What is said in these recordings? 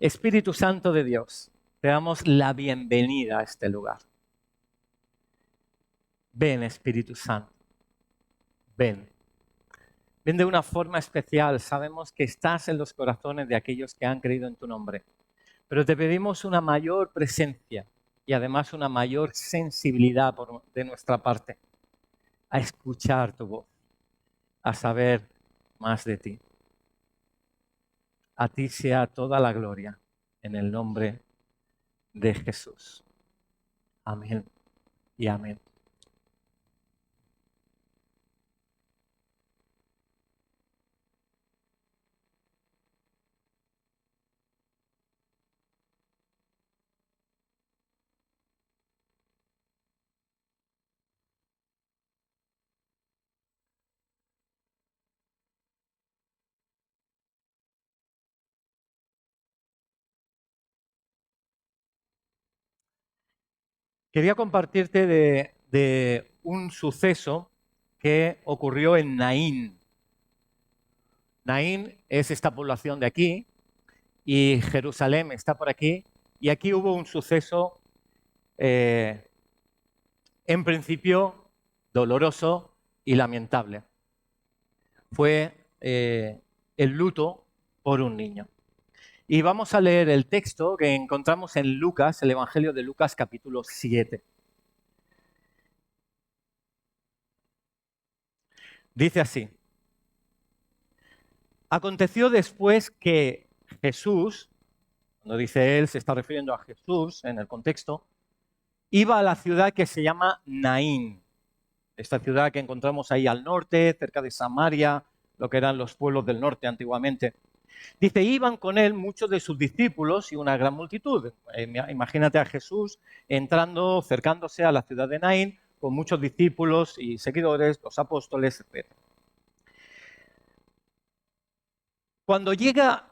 Espíritu Santo de Dios, te damos la bienvenida a este lugar. Ven, Espíritu Santo, ven. Ven de una forma especial. Sabemos que estás en los corazones de aquellos que han creído en tu nombre. Pero te pedimos una mayor presencia y además una mayor sensibilidad de nuestra parte a escuchar tu voz, a saber más de ti. A ti sea toda la gloria en el nombre de Jesús. Amén y amén. Quería compartirte de un suceso que ocurrió en Naín. Naín es esta población de aquí y Jerusalén está por aquí. Y aquí hubo un suceso, en principio, doloroso y lamentable. Fue el luto por un niño. Y vamos a leer el texto que encontramos en Lucas, el Evangelio de Lucas capítulo 7. Dice así: aconteció después que Jesús, cuando dice él se está refiriendo a Jesús en el contexto, iba a la ciudad que se llama Naín, esta ciudad que encontramos ahí al norte, cerca de Samaria, lo que eran los pueblos del norte antiguamente. Dice, iban con él muchos de sus discípulos y una gran multitud. Imagínate a Jesús entrando, acercándose a la ciudad de Naín, con muchos discípulos y seguidores, los apóstoles, etc. Cuando llega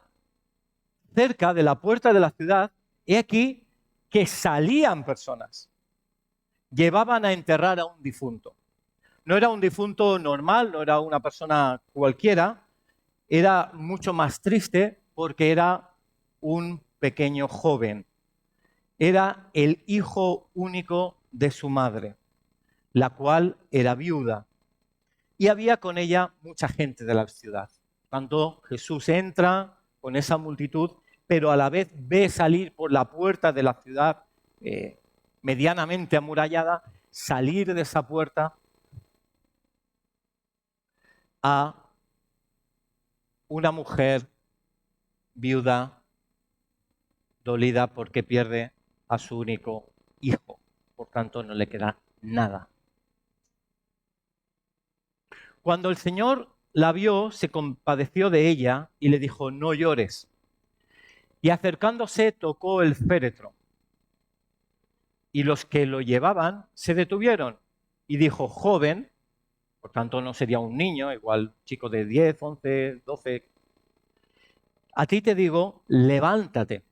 cerca de la puerta de la ciudad, he aquí que salían personas. Llevaban a enterrar a un difunto. No era un difunto normal, no era una persona cualquiera, era mucho más triste porque era un pequeño joven. Era el hijo único de su madre, la cual era viuda. Y había con ella mucha gente de la ciudad. Tanto Jesús entra con esa multitud, pero a la vez ve salir por la puerta de la ciudad medianamente amurallada, salir de esa puerta a una mujer viuda, dolida porque pierde a su único hijo. Por tanto, no le queda nada. Cuando el Señor la vio, se compadeció de ella y le dijo, no llores. Y acercándose, tocó el féretro. Y los que lo llevaban se detuvieron. Y dijo, joven, por tanto no sería un niño, igual chico de 10, 11, 12, a ti te digo, levántate.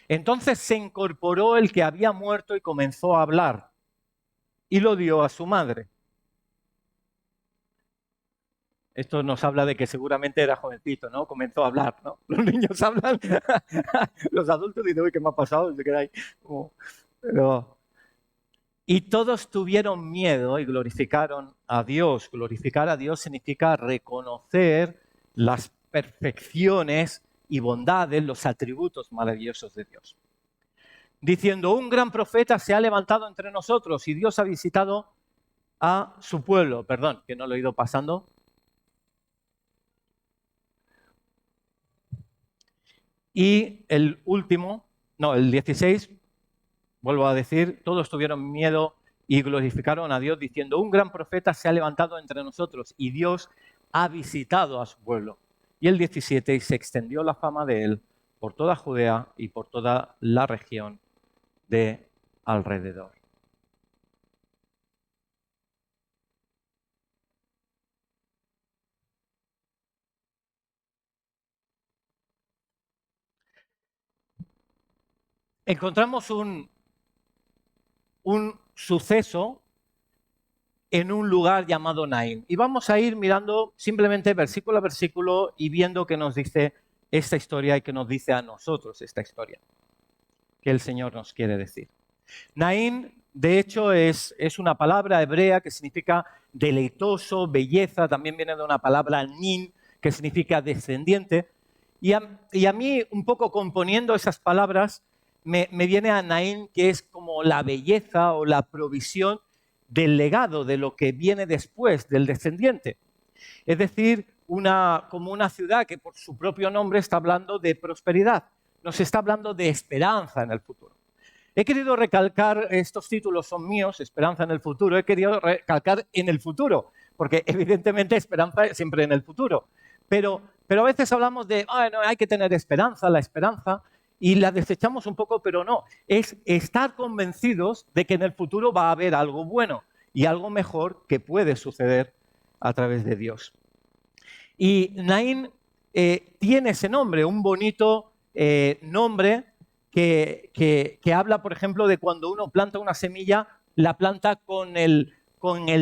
Entonces se incorporó el que había muerto y comenzó a hablar. Y lo dio a su madre. Esto nos habla de que seguramente era jovencito, ¿no? Comenzó a hablar, ¿no? Los niños hablan, los adultos dicen, uy, ¿qué me ha pasado? Se queda ahí como... Pero... Y todos tuvieron miedo y glorificaron a Dios. Glorificar a Dios significa reconocer las perfecciones y bondades, los atributos maravillosos de Dios. Diciendo, un gran profeta se ha levantado entre nosotros y Dios ha visitado a su pueblo. Perdón, que no lo he ido pasando. Y el último, no, el 16, vuelvo a decir, todos tuvieron miedo y glorificaron a Dios diciendo, un gran profeta se ha levantado entre nosotros y Dios ha visitado a su pueblo. Y el 17, y se extendió la fama de él por toda Judea y por toda la región de alrededor. Encontramos un suceso en un lugar llamado Naín. Y vamos a ir mirando simplemente versículo a versículo y viendo qué nos dice esta historia y qué nos dice a nosotros esta historia, que el Señor nos quiere decir. Naín, de hecho, es una palabra hebrea que significa deleitoso, belleza, también viene de una palabra nin, que significa descendiente. Y a mí, un poco componiendo esas palabras, me viene a Naín, que es como la belleza o la provisión del legado, de lo que viene después del descendiente. Es decir, como una ciudad que por su propio nombre está hablando de prosperidad, nos está hablando de esperanza en el futuro. He querido recalcar, estos títulos son míos, Esperanza en el futuro, he querido recalcar en el futuro, porque evidentemente esperanza es siempre en el futuro. Pero a veces hablamos de, no, hay que tener esperanza, la esperanza, y la desechamos un poco, pero no. Es estar convencidos de que en el futuro va a haber algo bueno y algo mejor que puede suceder a través de Dios. Y Naín tiene ese nombre, un bonito nombre que habla, por ejemplo, de cuando uno planta una semilla, la planta con el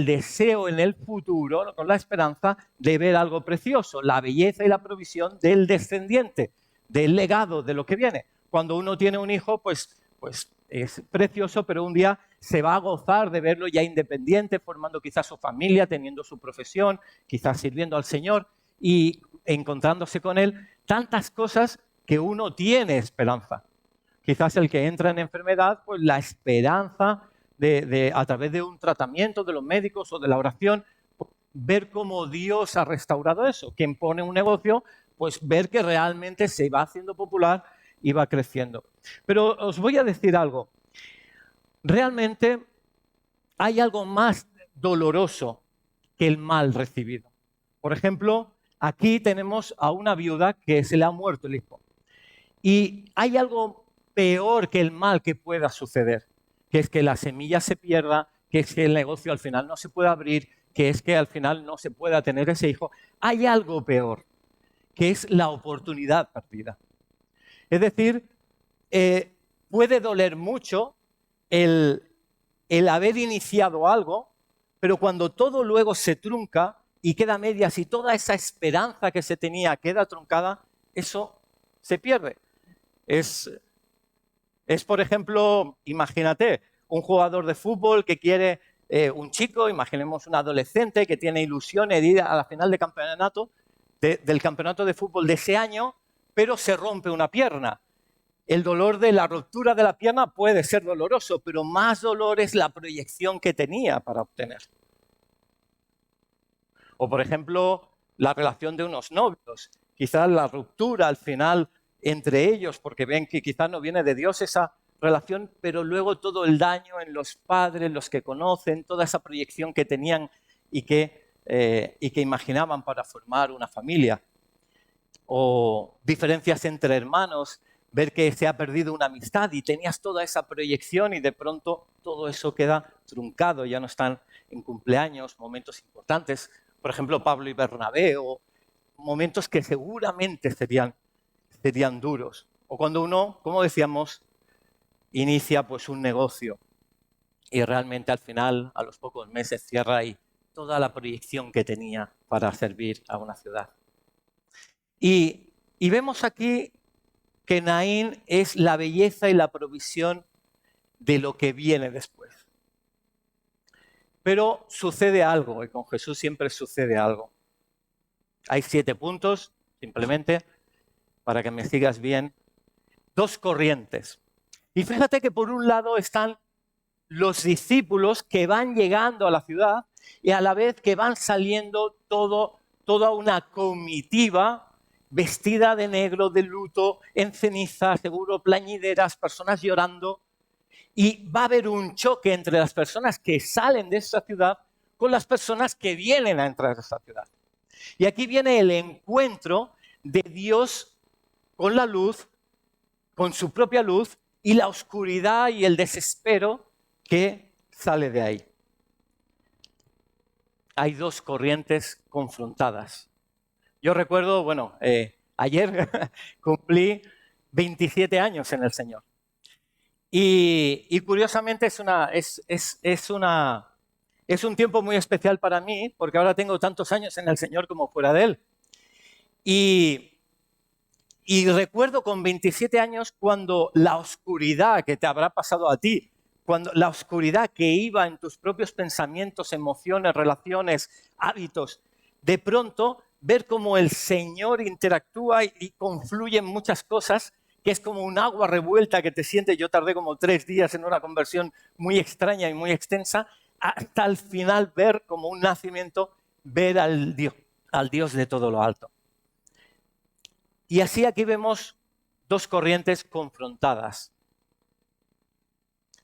deseo en el futuro, con la esperanza de ver algo precioso, la belleza y la provisión del descendiente, del legado, de lo que viene. Cuando uno tiene un hijo, pues es precioso, pero un día se va a gozar de verlo ya independiente, formando quizás su familia, teniendo su profesión, quizás sirviendo al Señor y encontrándose con Él. Tantas cosas que uno tiene esperanza. Quizás el que entra en enfermedad, pues la esperanza a través de un tratamiento de los médicos o de la oración, pues, ver cómo Dios ha restaurado eso. Quien pone un negocio, pues ver que realmente se va haciendo popular y va creciendo. Pero os voy a decir algo. Realmente hay algo más doloroso que el mal recibido. Por ejemplo, aquí tenemos a una viuda que se le ha muerto el hijo. Y hay algo peor que el mal que pueda suceder, que es que la semilla se pierda, que es que el negocio al final no se pueda abrir, que es que al final no se pueda tener ese hijo. Hay algo peor, que es la oportunidad perdida. Es decir, puede doler mucho el haber iniciado algo, pero cuando todo luego se trunca y queda a medias y toda esa esperanza que se tenía queda truncada, eso se pierde. Es, por ejemplo, imagínate, un jugador de fútbol que quiere, un chico, imaginemos un adolescente que tiene ilusiones de ir a la final del campeonato de fútbol de ese año, pero se rompe una pierna. El dolor de la ruptura de la pierna puede ser doloroso, pero más dolor es la proyección que tenía para obtener. O, por ejemplo, la relación de unos novios. Quizás la ruptura al final entre ellos, porque ven que quizás no viene de Dios esa relación, pero luego todo el daño en los padres, los que conocen, toda esa proyección que tenían y que imaginaban para formar una familia. O diferencias entre hermanos, ver que se ha perdido una amistad y tenías toda esa proyección y de pronto todo eso queda truncado, ya no están en cumpleaños, momentos importantes, por ejemplo Pablo y Bernabé, o momentos que seguramente serían duros. O cuando uno, como decíamos, inicia pues un negocio y realmente al final, a los pocos meses, cierra ahí toda la proyección que tenía para servir a una ciudad. Y vemos aquí que Naín es la belleza y la provisión de lo que viene después. Pero sucede algo, y con Jesús siempre sucede algo. Hay 7 puntos, simplemente, para que me sigas bien. 2 corrientes. Y fíjate que por un lado están los discípulos que van llegando a la ciudad y a la vez que van saliendo toda una comitiva vestida de negro, de luto, en ceniza, seguro plañideras, personas llorando. Y va a haber un choque entre las personas que salen de esa ciudad con las personas que vienen a entrar a esa ciudad. Y aquí viene el encuentro de Dios con la luz, con su propia luz, y la oscuridad y el desespero que sale de ahí. Hay 2 corrientes confrontadas. Yo recuerdo, ayer cumplí 27 años en el Señor. Y curiosamente es un tiempo muy especial para mí, porque ahora tengo tantos años en el Señor como fuera de Él. Y Y recuerdo con 27 años cuando la oscuridad que te habrá pasado a ti, cuando la oscuridad que iba en tus propios pensamientos, emociones, relaciones, hábitos, de pronto ver cómo el Señor interactúa y confluye en muchas cosas, que es como un agua revuelta que te siente. Yo tardé como 3 días en una conversión muy extraña y muy extensa, hasta el final ver como un nacimiento, ver al Dios de todo lo alto. Y así aquí vemos dos corrientes confrontadas.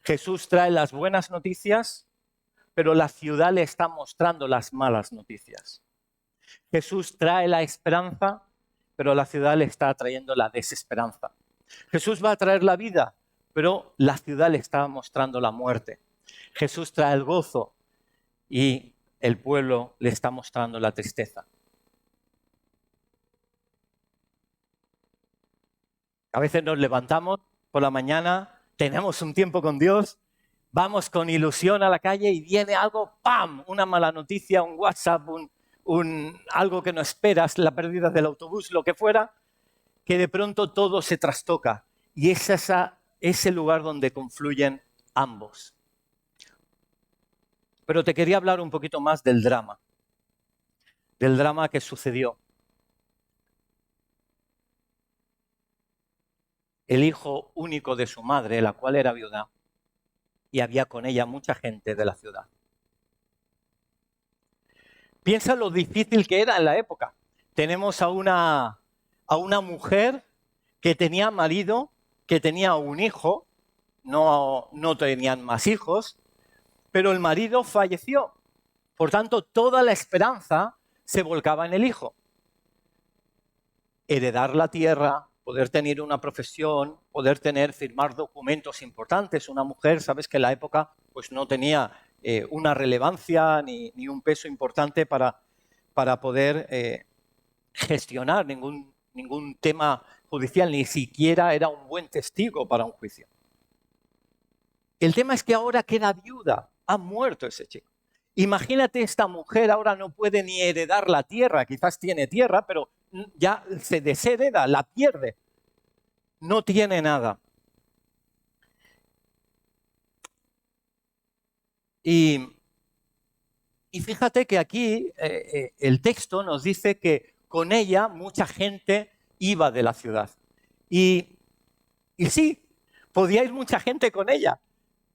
Jesús trae las buenas noticias, pero la ciudad le está mostrando las malas noticias. Jesús trae la esperanza, pero la ciudad le está trayendo la desesperanza. Jesús va a traer la vida, pero la ciudad le está mostrando la muerte. Jesús trae el gozo y el pueblo le está mostrando la tristeza. A veces nos levantamos por la mañana, tenemos un tiempo con Dios, vamos con ilusión a la calle y viene algo, ¡pam!, una mala noticia, un WhatsApp, algo que no esperas, la pérdida del autobús, lo que fuera, que de pronto todo se trastoca. Y es ese lugar donde confluyen ambos. Pero te quería hablar un poquito más del drama que sucedió. El hijo único de su madre, la cual era viuda, y había con ella mucha gente de la ciudad. Piensa lo difícil que era en la época. Tenemos a una mujer que tenía marido, que tenía un hijo, no tenían más hijos, pero el marido falleció. Por tanto, toda la esperanza se volcaba en el hijo. Heredar la tierra, poder tener una profesión, poder firmar documentos importantes. Una mujer, sabes que en la época pues no tenía una relevancia ni un peso importante para poder gestionar ningún tema judicial, ni siquiera era un buen testigo para un juicio. El tema es que ahora queda viuda, ha muerto ese chico. Imagínate, esta mujer ahora no puede ni heredar la tierra, quizás tiene tierra, pero ya se deshereda, la pierde. No tiene nada. Y fíjate que aquí el texto nos dice que con ella mucha gente iba de la ciudad. Y sí, podía ir mucha gente con ella,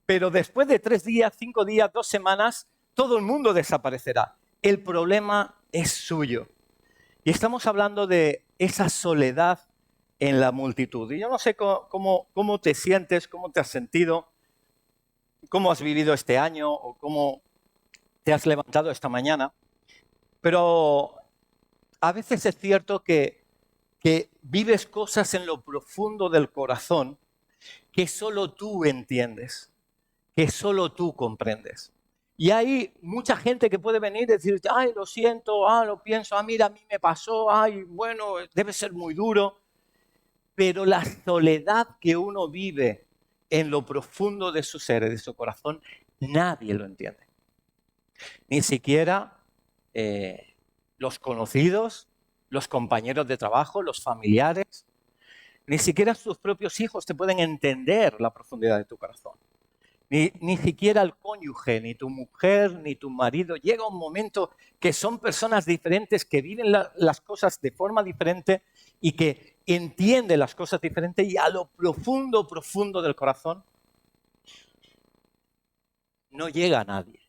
pero después de 3 días, 5 días, 2 semanas, todo el mundo desaparecerá. El problema es suyo. Y estamos hablando de esa soledad en la multitud. Y yo no sé cómo te sientes, cómo te has sentido, cómo has vivido este año o cómo te has levantado esta mañana, pero a veces es cierto que vives cosas en lo profundo del corazón que solo tú entiendes, que solo tú comprendes. Y hay mucha gente que puede venir y decir, ay, lo siento, lo pienso, mira, a mí me pasó, ay, bueno, debe ser muy duro. Pero la soledad que uno vive en lo profundo de su ser, de su corazón, nadie lo entiende. Ni siquiera los conocidos, los compañeros de trabajo, los familiares, ni siquiera tus propios hijos te pueden entender la profundidad de tu corazón. Ni siquiera el cónyuge, ni tu mujer, ni tu marido. Llega un momento que son personas diferentes, que viven las cosas de forma diferente y que entienden las cosas diferentes, y a lo profundo, profundo del corazón no llega a nadie.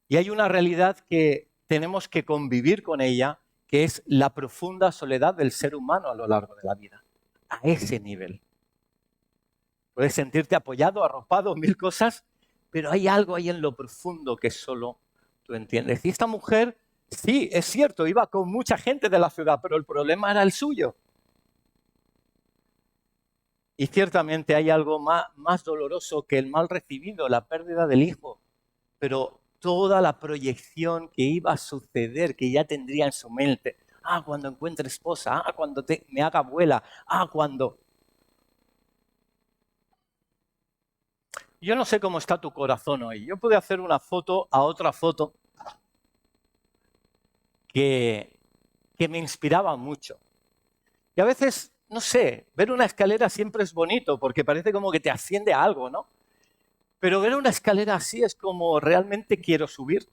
Y hay una realidad que tenemos que convivir con ella, que es la profunda soledad del ser humano a lo largo de la vida. A ese nivel. Puedes sentirte apoyado, arropado, 1000 cosas, pero hay algo ahí en lo profundo que solo tú entiendes. Y esta mujer, sí, es cierto, iba con mucha gente de la ciudad, pero el problema era el suyo. Y ciertamente hay algo más doloroso que el mal recibido, la pérdida del hijo. Pero toda la proyección que iba a suceder, que ya tendría en su mente, cuando encuentre esposa, cuando me haga abuela, cuando... Yo no sé cómo está tu corazón hoy. Yo puedo hacer una foto a otra foto que me inspiraba mucho. Y a veces, no sé, ver una escalera siempre es bonito porque parece como que te asciende a algo, ¿no? Pero ver una escalera así es como, ¿realmente quiero subir?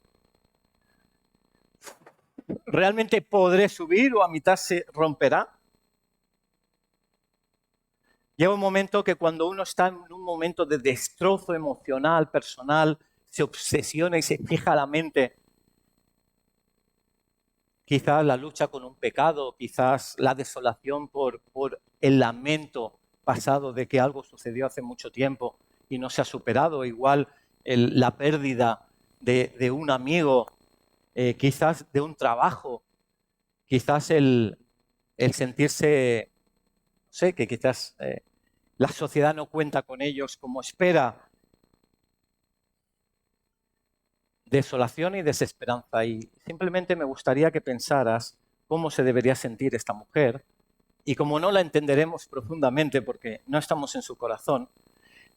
¿Realmente podré subir o a mitad se romperá? Llega un momento que cuando uno está en un momento de destrozo emocional, personal, se obsesiona y se fija la mente, quizás la lucha con un pecado, quizás la desolación por el lamento pasado de que algo sucedió hace mucho tiempo y no se ha superado, igual la pérdida de un amigo, quizás de un trabajo, quizás el sentirse, no sé, que quizás la sociedad no cuenta con ellos como espera. Desolación y desesperanza. Y simplemente me gustaría que pensaras cómo se debería sentir esta mujer. Y como no la entenderemos profundamente porque no estamos en su corazón,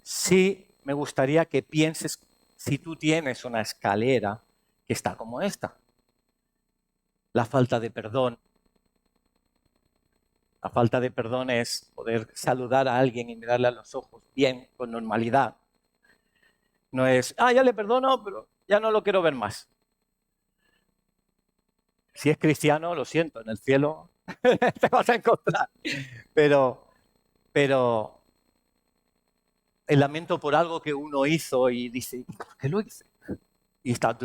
sí me gustaría que pienses si tú tienes una escalera que está como esta. La falta de perdón. La falta de perdón es poder saludar a alguien y mirarle a los ojos bien, con normalidad. No es, ya le perdono, pero ya no lo quiero ver más. Si es cristiano, lo siento, en el cielo te vas a encontrar. Pero, pero el lamento por algo que uno hizo y dice, ¿por qué lo hice? Y está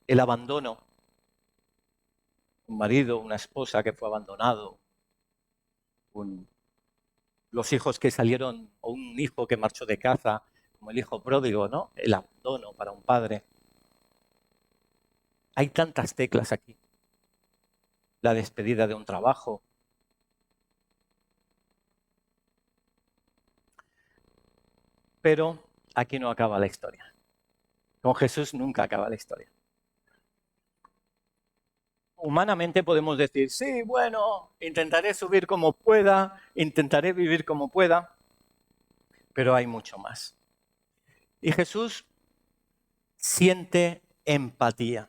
el abandono. Un marido, una esposa que fue abandonado, un- los hijos que salieron, o un hijo que marchó de casa, como el hijo pródigo, ¿no? El abandono para un padre. Hay tantas teclas aquí. La despedida de un trabajo. Pero aquí no acaba la historia. Con Jesús nunca acaba la historia. Humanamente podemos decir, sí, bueno, intentaré subir como pueda, intentaré vivir como pueda, pero hay mucho más. Y Jesús siente empatía.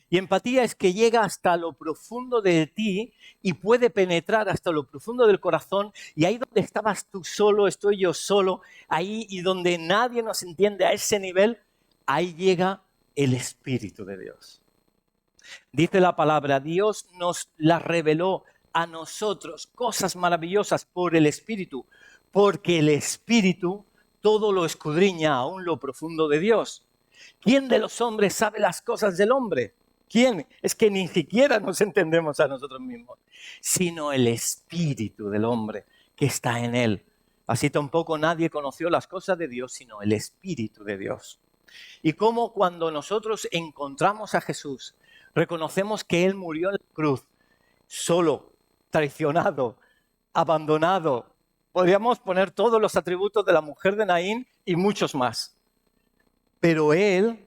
Y empatía es que llega hasta lo profundo de ti y puede penetrar hasta lo profundo del corazón. Y ahí donde estabas tú solo, estoy yo solo, ahí y donde nadie nos entiende a ese nivel, ahí llega el Espíritu de Dios. Dice la palabra, Dios nos la reveló a nosotros, cosas maravillosas por el Espíritu, porque el Espíritu todo lo escudriña aún lo profundo de Dios. ¿Quién de los hombres sabe las cosas del hombre? ¿Quién? Es que ni siquiera nos entendemos a nosotros mismos, sino el Espíritu del hombre que está en él. Así tampoco nadie conoció las cosas de Dios, sino el Espíritu de Dios. Y cómo cuando nosotros encontramos a Jesús, reconocemos que Él murió en la cruz, solo, traicionado, abandonado. Podríamos poner todos los atributos de la mujer de Naín y muchos más. Pero Él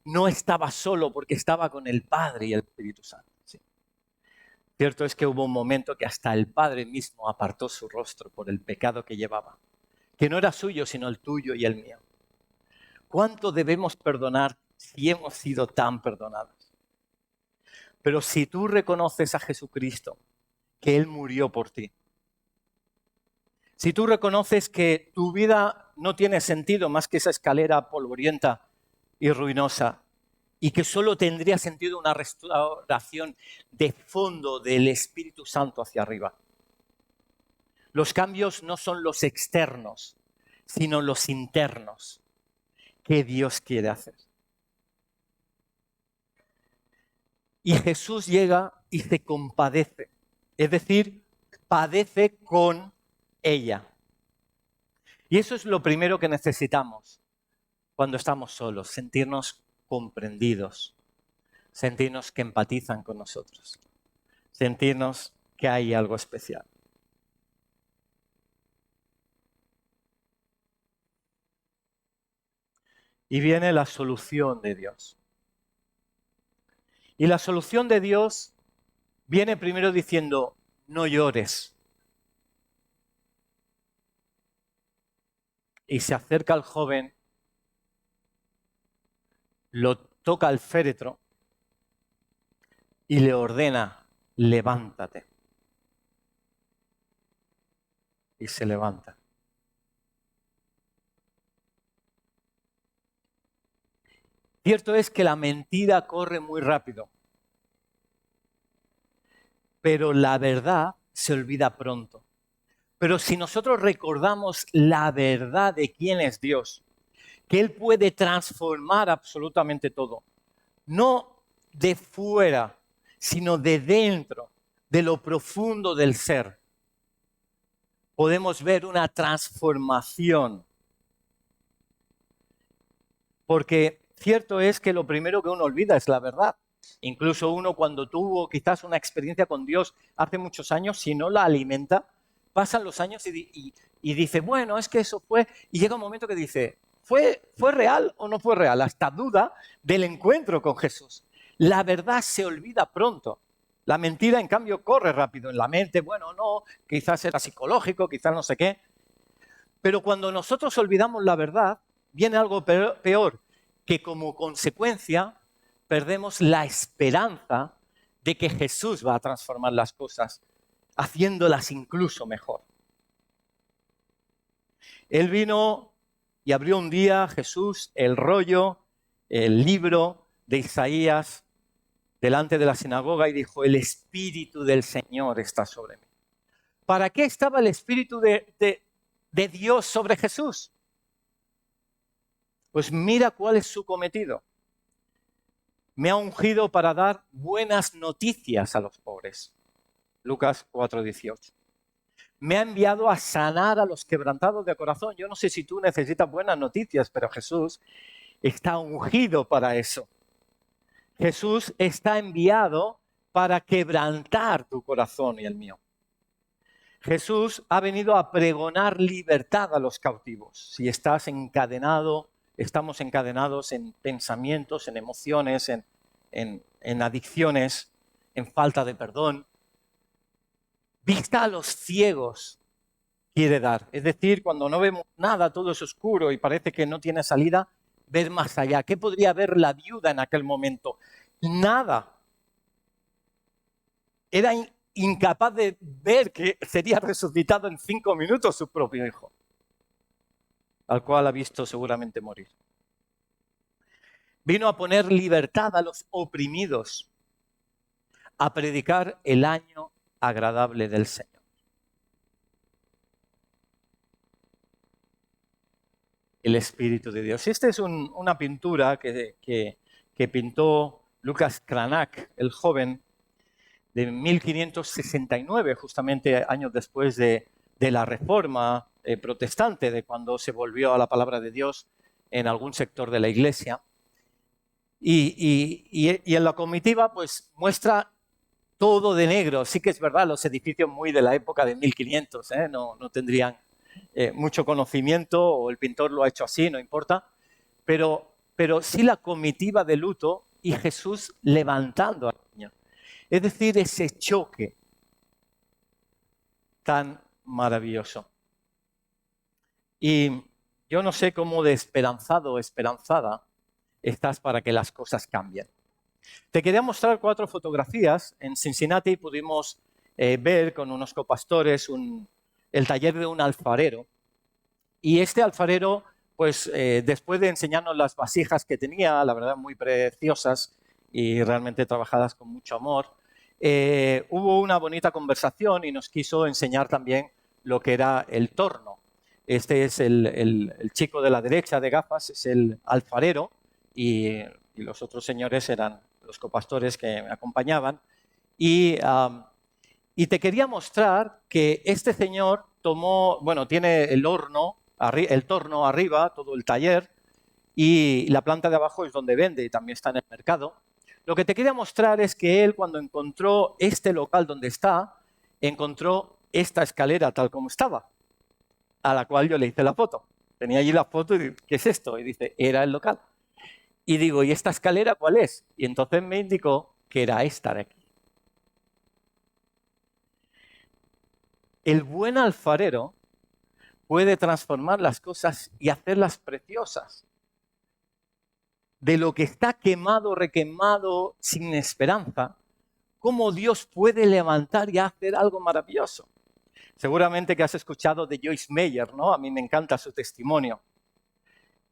no estaba solo porque estaba con el Padre y el Espíritu Santo. ¿Sí? Cierto es que hubo un momento que hasta el Padre mismo apartó su rostro por el pecado que llevaba, que no era suyo, sino el tuyo y el mío. ¿Cuánto debemos perdonar si hemos sido tan perdonados? Pero si tú reconoces a Jesucristo, que Él murió por ti, si tú reconoces que tu vida no tiene sentido más que esa escalera polvorienta y ruinosa, y que solo tendría sentido una restauración de fondo del Espíritu Santo hacia arriba. Los cambios no son los externos, sino los internos que Dios quiere hacer. Y Jesús llega y se compadece, es decir, padece con ella. Y eso es lo primero que necesitamos cuando estamos solos, sentirnos comprendidos, sentirnos que empatizan con nosotros, sentirnos que hay algo especial. Y viene la solución de Dios. Y la solución de Dios viene primero diciendo, no llores. Y se acerca al joven, lo toca al féretro y le ordena, levántate. Y se levanta. Cierto es que la mentira corre muy rápido, pero la verdad se olvida pronto. Pero si nosotros recordamos la verdad de quién es Dios, que Él puede transformar absolutamente todo, no de fuera, sino de dentro, de lo profundo del ser, podemos ver una transformación. Porque cierto es que lo primero que uno olvida es la verdad. Incluso uno cuando tuvo quizás una experiencia con Dios hace muchos años, si no la alimenta, pasan los años y dice, bueno, es que eso fue, y llega un momento que dice, ¿fue real o no fue real? Hasta duda del encuentro con Jesús. La verdad se olvida pronto. La mentira, en cambio, corre rápido en la mente. Bueno, no, quizás era psicológico, quizás no sé qué. Pero cuando nosotros olvidamos la verdad, viene algo peor, que como consecuencia perdemos la esperanza de que Jesús va a transformar las cosas, haciéndolas incluso mejor. Él vino y abrió un día, Jesús, el rollo, el libro de Isaías, delante de la sinagoga y dijo, el Espíritu del Señor está sobre mí. ¿Para qué estaba el Espíritu de Dios sobre Jesús? Pues mira cuál es su cometido. Me ha ungido para dar buenas noticias a los pobres. Lucas 4:18. Me ha enviado a sanar a los quebrantados de corazón. Yo no sé si tú necesitas buenas noticias, pero Jesús está ungido para eso. Jesús está enviado para quebrantar tu corazón y el mío. Jesús ha venido a pregonar libertad a los cautivos. Si estás encadenado, estamos encadenados en pensamientos, en emociones, en adicciones, en falta de perdón. Vista a los ciegos quiere dar. Es decir, cuando no vemos nada, todo es oscuro y parece que no tiene salida, ver más allá. ¿Qué podría ver la viuda en aquel momento? Nada. Era incapaz de ver que sería resucitado en 5 minutos su propio hijo, al cual ha visto seguramente morir. Vino a poner libertad a los oprimidos, a predicar el año agradable del Señor. El Espíritu de Dios. Esta es una pintura que pintó Lucas Cranach, el joven, de 1569, justamente años después de la Reforma protestante, de cuando se volvió a la palabra de Dios en algún sector de la Iglesia. Y en la comitiva pues muestra todo de negro. Sí que es verdad, los edificios muy de la época de 1500, no tendrían mucho conocimiento, o el pintor lo ha hecho así, no importa, pero sí la comitiva de luto y Jesús levantando al niño. Es decir, ese choque tan maravilloso. Y yo no sé cómo de esperanzado o esperanzada estás para que las cosas cambien. Te quería mostrar 4 fotografías. En Cincinnati pudimos ver con unos copastores el taller de un alfarero. Y este alfarero, pues después de enseñarnos las vasijas que tenía, la verdad muy preciosas y realmente trabajadas con mucho amor, hubo una bonita conversación y nos quiso enseñar también lo que era el torno. Este es el chico de la derecha de gafas, es el alfarero, y los otros señores eran los copastores que me acompañaban. Y te quería mostrar que este señor tiene el torno arriba, todo el taller, y la planta de abajo es donde vende y también está en el mercado. Lo que te quería mostrar es que él, cuando encontró este local donde está, encontró esta escalera tal como estaba, a la cual yo le hice la foto. Tenía allí la foto y digo, ¿qué es esto? Y dice, era el local. Y digo, ¿y esta escalera cuál es? Y entonces me indicó que era esta de aquí. El buen alfarero puede transformar las cosas y hacerlas preciosas. De lo que está quemado, requemado, sin esperanza, cómo Dios puede levantar y hacer algo maravilloso. Seguramente que has escuchado de Joyce Meyer, ¿no? A mí me encanta su testimonio.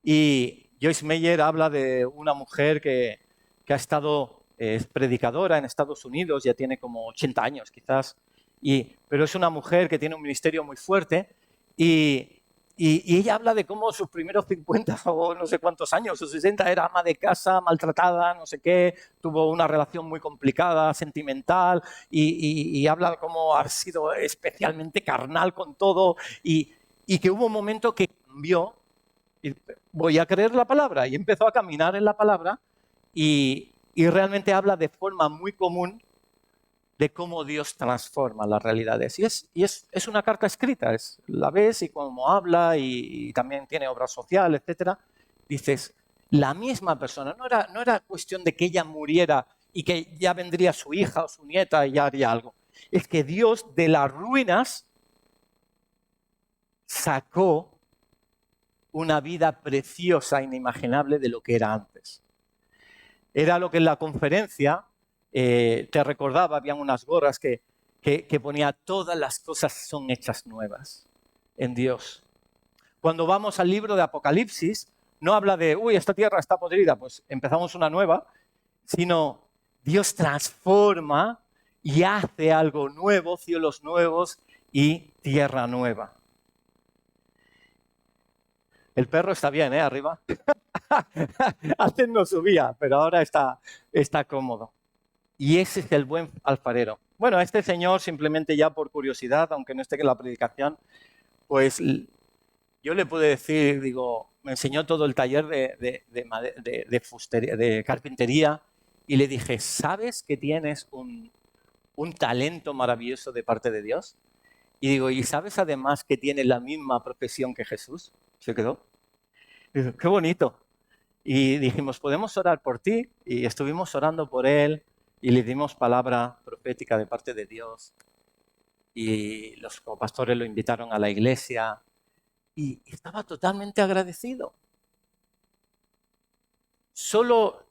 Y Joyce Meyer habla de una mujer que ha estado, es predicadora en Estados Unidos, ya tiene como 80 años quizás, pero es una mujer que tiene un ministerio muy fuerte y ella habla de cómo sus primeros 50 o no sé cuántos años, sus 60, era ama de casa, maltratada, no sé qué, tuvo una relación muy complicada, sentimental, y habla de cómo ha sido especialmente carnal con todo y que hubo un momento que cambió. Y voy a creer la palabra. Y empezó a caminar en la palabra y realmente habla de forma muy común de cómo Dios transforma las realidades. Y es una carta escrita, la ves y cómo habla y también tiene obra social, etc. Dices, la misma persona, no era cuestión de que ella muriera y que ya vendría su hija o su nieta y ya haría algo. Es que Dios de las ruinas sacó una vida preciosa, inimaginable de lo que era antes. Era lo que en la conferencia te recordaba, habían unas gorras que ponía todas las cosas son hechas nuevas en Dios. Cuando vamos al libro de Apocalipsis, no habla de, uy, esta tierra está podrida, pues empezamos una nueva, sino Dios transforma y hace algo nuevo, cielos nuevos y tierra nueva. El perro está bien, ¿eh? Arriba. Antes no subía, pero ahora está cómodo. Y ese es el buen alfarero. Bueno, este señor, simplemente ya por curiosidad, aunque no esté en la predicación, pues yo le pude decir, digo, me enseñó todo el taller de carpintería y le dije, ¿sabes que tienes un talento maravilloso de parte de Dios? Y digo, ¿y sabes además que tienes la misma profesión que Jesús? Se quedó. Digo, qué bonito. Y dijimos, ¿podemos orar por ti? Y estuvimos orando por él y le dimos palabra profética de parte de Dios. Y los pastores lo invitaron a la iglesia y estaba totalmente agradecido. Solo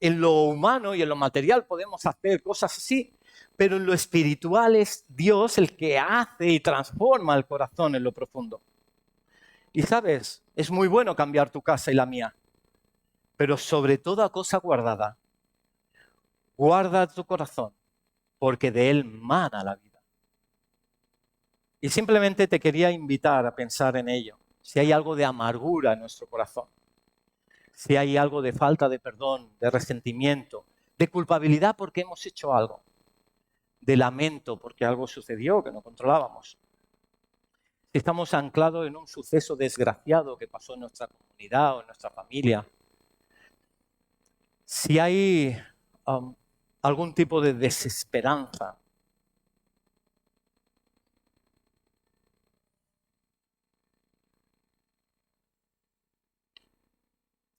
en lo humano y en lo material podemos hacer cosas así, pero en lo espiritual es Dios el que hace y transforma el corazón en lo profundo. Y sabes, es muy bueno cambiar tu casa y la mía, pero sobre toda cosa guardada, guarda tu corazón, porque de él mana la vida. Y simplemente te quería invitar a pensar en ello. Si hay algo de amargura en nuestro corazón, si hay algo de falta de perdón, de resentimiento, de culpabilidad porque hemos hecho algo, de lamento porque algo sucedió que no controlábamos, si estamos anclados en un suceso desgraciado que pasó en nuestra comunidad o en nuestra familia, si hay algún tipo de desesperanza,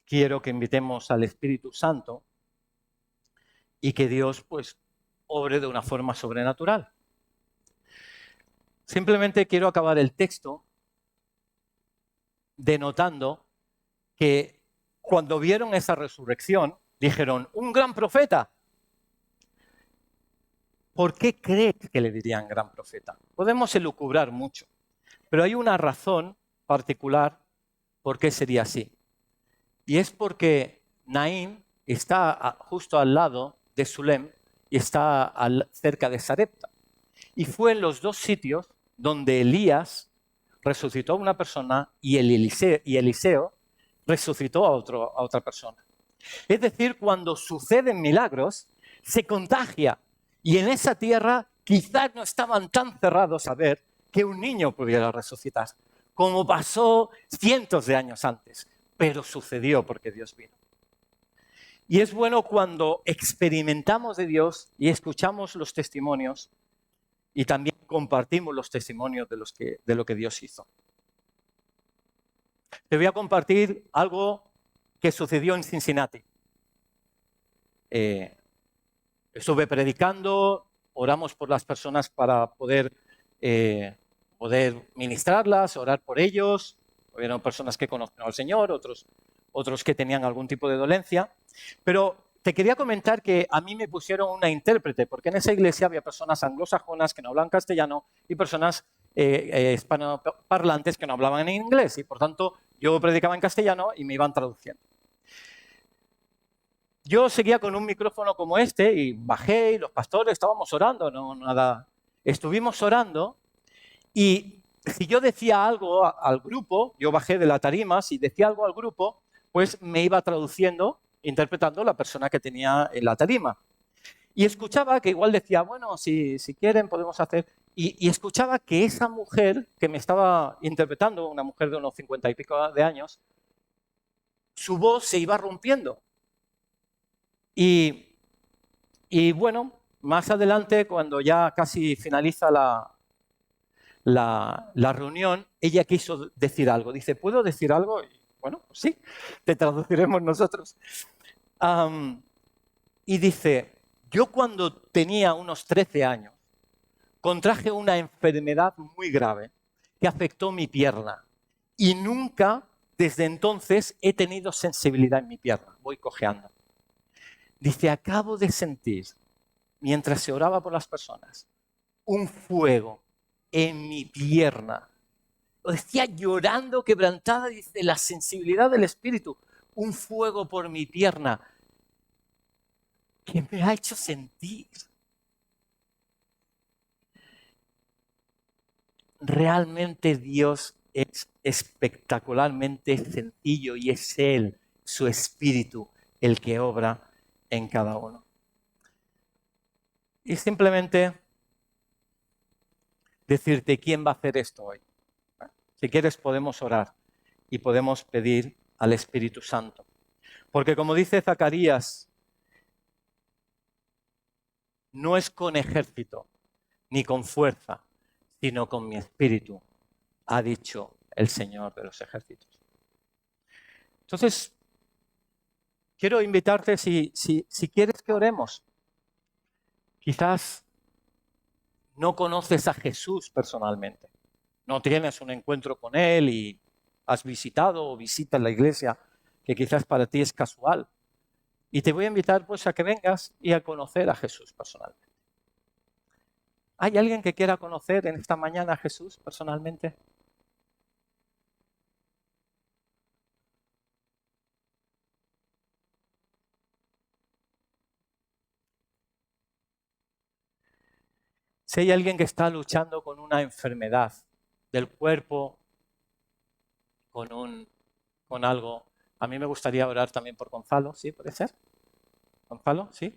quiero que invitemos al Espíritu Santo y que Dios pues obre de una forma sobrenatural. Simplemente quiero acabar el texto denotando que cuando vieron esa resurrección dijeron, un gran profeta. ¿Por qué crees que le dirían gran profeta? Podemos elucubrar mucho, pero hay una razón particular por qué sería así. Y es porque Naín está justo al lado de Sulem y está cerca de Sarepta. Y fue en los dos sitios donde Elías resucitó a una persona y Eliseo resucitó a otra persona. Es decir, cuando suceden milagros, se contagia. Y en esa tierra quizás no estaban tan cerrados a ver que un niño pudiera resucitar, como pasó cientos de años antes. Pero sucedió porque Dios vino. Y es bueno cuando experimentamos de Dios y escuchamos los testimonios y también compartimos los testimonios de lo que Dios hizo. Te voy a compartir algo que sucedió en Cincinnati. Estuve predicando, oramos por las personas para poder ministrarlas, orar por ellos. Hubieron personas que conocían al Señor, otros que tenían algún tipo de dolencia. Pero te quería comentar que a mí me pusieron una intérprete, porque en esa iglesia había personas anglosajonas que no hablaban castellano y personas hispanoparlantes que no hablaban en inglés. Y por tanto, yo predicaba en castellano y me iban traduciendo. Yo seguía con un micrófono como este y bajé y los pastores estábamos orando, no nada. Estuvimos orando y si yo decía algo al grupo, yo bajé de la tarima, si decía algo al grupo, pues me iba traduciendo, interpretando la persona que tenía en la tarima. Y escuchaba que igual decía, bueno, si quieren podemos hacer... Y escuchaba que esa mujer que me estaba interpretando, una mujer de unos 50 y pico de años, su voz se iba rompiendo. Y bueno, más adelante, cuando ya casi finaliza la reunión, ella quiso decir algo. Dice, ¿puedo decir algo? Y, bueno, pues sí, te traduciremos nosotros. Y dice, yo cuando tenía unos 13 años, contraje una enfermedad muy grave que afectó mi pierna. Y nunca, desde entonces, he tenido sensibilidad en mi pierna. Voy cojeando. Dice, acabo de sentir, mientras se oraba por las personas, un fuego en mi pierna. Lo decía llorando, quebrantada, dice, la sensibilidad del Espíritu, un fuego por mi pierna que me ha hecho sentir. Realmente Dios es espectacularmente sencillo y es Él, su Espíritu, el que obra en cada uno. Y simplemente decirte quién va a hacer esto hoy. Si quieres podemos orar y podemos pedir al Espíritu Santo. Porque como dice Zacarías, no es con ejército ni con fuerza, sino con mi espíritu, ha dicho el Señor de los ejércitos. Entonces, quiero invitarte, si quieres que oremos, quizás no conoces a Jesús personalmente, no tienes un encuentro con Él y has visitado o visitas la iglesia, que quizás para ti es casual. Y te voy a invitar pues a que vengas y a conocer a Jesús personalmente. ¿Hay alguien que quiera conocer en esta mañana a Jesús personalmente? Si hay alguien que está luchando con una enfermedad del cuerpo, con algo, a mí me gustaría orar también por Gonzalo, ¿sí? ¿Puede ser? ¿Gonzalo? ¿Sí?